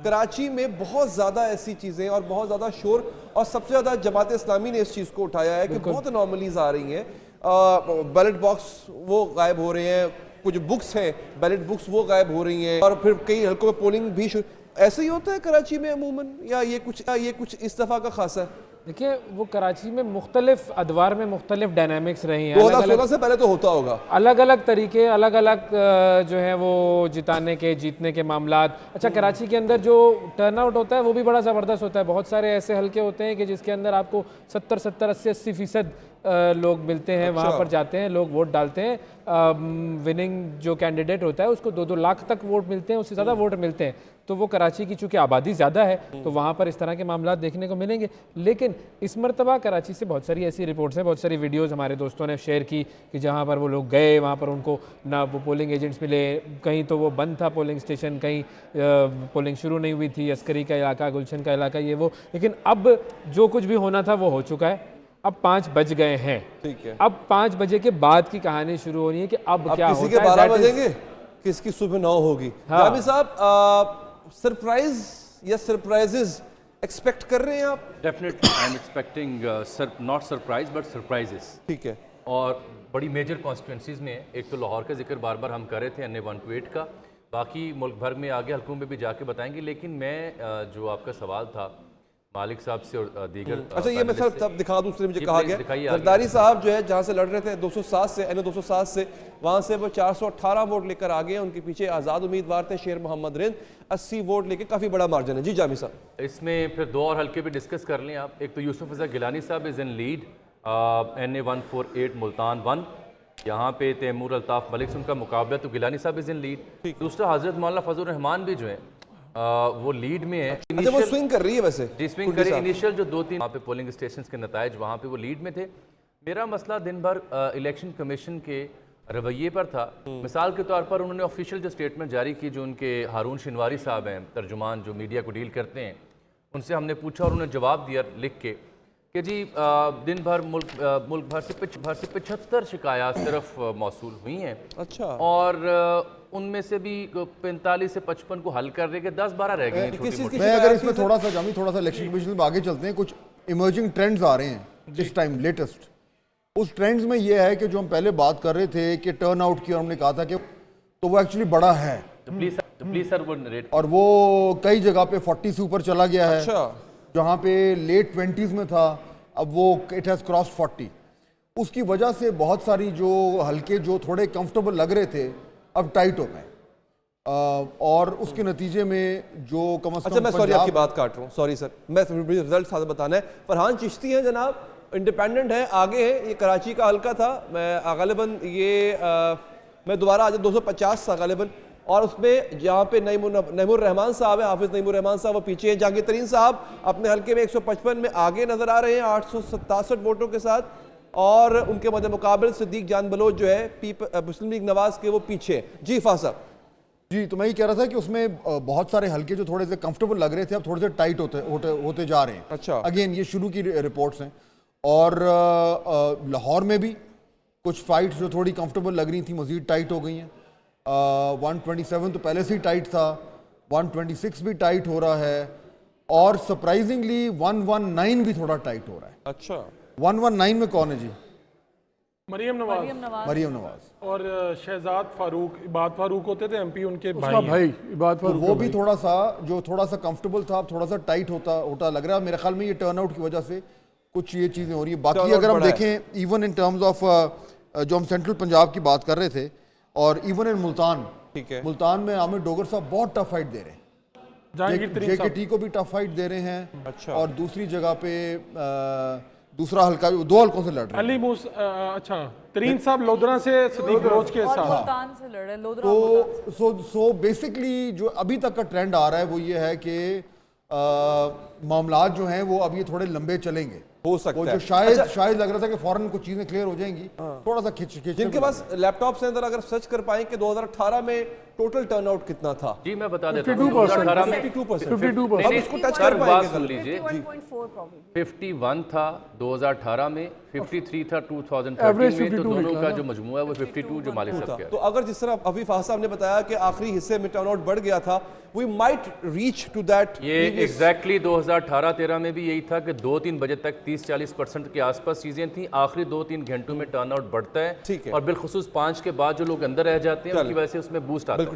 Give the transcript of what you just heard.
कराची में बहुत ज़्यादा ऐसी चीज़ें और बहुत ज़्यादा शोर, और सबसे ज़्यादा जमात इस्लामी ने इस चीज़ को उठाया है कि बहुत अनॉमलीज आ रही हैं। बैलेट बॉक्स वो गायब हो रहे हैं, कुछ बुक्स हैं बैलेट बुक्स वो गायब हो रही हैं, और फिर कई हल्कों में पोलिंग भी ऐसे ही होता है कराची में अमूमन, या ये कुछ इस दफ़ा का खासा है? देखिए, वो कराची में मुख्तलिफ अदवार में मुख्तलिफ डायनामिक्स रही हैं। 2016 से पहले तो होता होगा, अलग अलग तरीके, अलग अलग जो है वो जिताने के जीतने के मामलात। अच्छा, कराची के अंदर जो टर्नआउट होता है वो भी बड़ा ज़बरदस्त होता है। बहुत सारे ऐसे हल्के होते हैं कि जिसके अंदर आपको 70-80% लोग मिलते हैं। वहाँ पर जाते हैं, लोग वोट डालते हैं। विनिंग जो कैंडिडेट होता है उसको 2-2 लाख तक वोट मिलते हैं, उससे ज़्यादा वोट मिलते हैं। तो वो कराची की चूँकि आबादी ज़्यादा है तो वहाँ पर इस तरह के मामला देखने को मिलेंगे। लेकिन इस मरतबा कराची से बहुत सारी ऐसी रिपोर्ट्स हैं, बहुत सारी वीडियोज़ हमारे दोस्तों ने शेयर की कि जहाँ पर वो लोग गए वहाँ पर उनको ना वो पोलिंग एजेंट्स मिले, कहीं तो वो बंद था पोलिंग स्टेशन, कहीं पोलिंग शुरू नहीं हुई थी, अस्करी का इलाका, गुलशन का इलाका, ये वो। लेकिन अब जो कुछ भी होना था वो हो चुका है। अब 5 बज गए हैं, ठीक है। अब 5 बजे के बाद की कहानी शुरू हो रही है कि अब क्या किसी होता के 12 बजेंगे, किसकी सुबह 9 होगी। हाँ। जामी साहब, सरप्राइज या सरप्राइजेस एक्सपेक्ट कर रहे हैं आप? Definitely I am expecting not surprise but surprises. ठीक है। और बड़ी मेजर कॉन्स्टिट्यूंसीज में, एक तो लाहौर का जिक्र बार बार हम कर रहे थे NA 128 का, बाकी मुल्क भर में आगे हल्कों में भी जाके बताएंगे। लेकिन मैं जो आपका सवाल था मालिक साहब से और दीगर, अच्छा ये मैं सर तब दिखा दूं, मुझे कहा गया दिखाइए जरदारी साहब जो है जहां से लड़ रहे थे 207 से NA 207 से, वहां से वो 418 वोट लेकर आ गए। उनके पीछे आज़ाद उम्मीदवार थे शेर मोहम्मद रिंद, 80 वोट लेके, काफ़ी बड़ा मार्जिन है। जी जामी साहब, इसमें फिर 2 और हल्के भी डिस्कस कर लें आप। एक तो यूसुफ रज़ा गिलानी साहब is in lead, NA 148 Multan 1, यहाँ पे तैमूर अल्ताफ़ मलिक से उनका मुकाबला, तो गिलानी साहब इज़ इन लीड। दूसरा हज़रत मौलाना फजल रहमान भी जो है वो लीड में है। अच्छा वो स्विंग कर रही है वैसे? जी स्विंग करे। इनिशियल जो 2-3 वहाँ पे पोलिंग स्टेशन के नताइज, वहाँ पे वो लीड में थे। मेरा मसला दिन भर इलेक्शन कमीशन के रवैये पर था। मिसाल के तौर पर उन्होंने ऑफिशियल जो स्टेटमेंट जारी की, जो उनके हारून शिनवारी साहब हैं तर्जुमान जो मीडिया को डील करते हैं, उनसे हमने पूछा और उन्होंने जवाब दिया लिख के कि जी दिन भर मुल्क भर से 75 शिकायत सिर्फ मौसूल हुई हैं। अच्छा। और उनमें से भी 45 से 55 को हल कर रहे के 10-12 रह गए। मैं अगर इसमें थोड़ा सा जामी, थोड़ा सा इलेक्शन कमीशन में आगे चलते हैं, कुछ इमर्जिंग ट्रेंड्स आ रहे हैं इस टाइम लेटेस्ट। उस ट्रेंड्स में ये है कि जो हम पहले बात कर रहे थे कि टर्न आउट की, और हमने कहा था कि तो वो एक्चुअली बड़ा है, प्लीज सर वो नरेट। और वो कई जगह पे 40 से ऊपर चला गया है। अच्छा। जहाँ पे लेट 20s में था, अब वो इट हैज़ क्रॉस 40। उसकी वजह से बहुत सारी जो हल्के जो थोड़े कंफर्टेबल लग रहे थे अब टाइट हो गए, और उसके नतीजे में जो कम से कम। अच्छा मैं सॉरी आपकी बात काट रहा हूँ, सॉरी सर, मैं रिजल्ट साथ बताना है। फरहान चिश्ती हैं जनाब, इंडिपेंडेंट है, आगे है। ये कराची का हल्का था, मैं गालिबन ये मैं दोबारा आज 250 था गालिबन, और उसमें जहाँ पे नईमुर रहमान साहब है, हाफिज नईमुर रहमान साहब, वो पीछे हैं। जहांगीर तरीन साहब अपने हल्के में 155 में आगे नजर आ रहे हैं 867 वोटों के साथ, और उनके मध्य मुकाबले सिद्दीक जान बलोच जो है मुस्लिम लीग नवाज के, वो पीछे। जी फा साहब। जी तो मैं ये कह रहा था कि उसमें बहुत सारे हल्के जो थोड़े से कंफर्टेबल लग रहे थे अब थोड़े से टाइट होते जा रहे हैं। अच्छा। अगेन ये शुरू की रिपोर्ट्स हैं, और लाहौर में भी कुछ फाइट्स जो थोड़ी कंफर्टेबल लग रही थी मजीद टाइट हो गई हैं। 127 तो पहले से ही टाइट था, 126 भी टाइट हो रहा है, और सरप्राइजिंगली 119 भी थोड़ा टाइट हो रहा है। अच्छा 119 में कौन है जी? मरियम नवाज और शहजाद फारूक, इबाद फारूक होते थे MP, उनके भाई इबाद फारूक। वो भी थोड़ा सा कंफर्टेबल था, अब थोड़ा सा टाइट होता लग रहा है। मेरे ख्याल में ये टर्नआउट की वजह से कुछ ये चीज़ें हो रही है। बाकी अगर हम देखें इवन इन टर्म्स ऑफ जो हम सेंट्रल पंजाब की बात कर रहे थे, और इवन इन मुल्तान, ठीक है, मुल्तान में आमिर डोगर साहब बहुत टफ फाइट दे रहे हैं, JKT को भी टफ फाइट दे रहे हैं। अच्छा। और दूसरी जगह पे दूसरा हल्का 2 हल्कों से लड़ रहे हैं। अली मूस अच्छा तरीन साहब लोधरा से सदीक बलोच के साथ मुल्तान से लड़ रहे हैं, लोधरा। तो बेसिकली जो अभी तक का ट्रेंड आ रहा है वो ये है कि मामलात जो हैं वो अब ये थोड़े लंबे चलेंगे, हो सकता है। जो शायद लग रहा था कि फौरन कुछ चीजें क्लियर हो जाएंगी, थोड़ा सा खिंच जिनके पास लैपटॉप्स हैं अगर सर्च कर पाएं कि 2018 में टोटल टर्नआउट कितना था? जी मैं बता देता हूँ 52%, 2018 में 52%। अब इसको टच सर कर बात पाएंगे सुन कल? लीजिए 51.4 probably. 51 था 2018 में, 53 था 2013 Average में, तो 52 दोनों निकला का ना। जो मजमुआ है वो 52 जो मालिक था। साहब तो अगर जिस तरह अभी फाह साहब ने बताया कि आखिरी हिस्से में टर्नआउट बढ़ गया था, we might reach to that. ये एग्जैक्टली 2018-13 में भी यही था कि 2-3 बजे तक 30-40% के आसपास चीजें थी, आखिरी 2-3 घंटों में टर्नआउट बढ़ता है ठीक है। और बिलखुसूस 5 के बाद जो लोग अंदर रह जाते हैं उनकी वजह से उसमें बूस्ट आता है।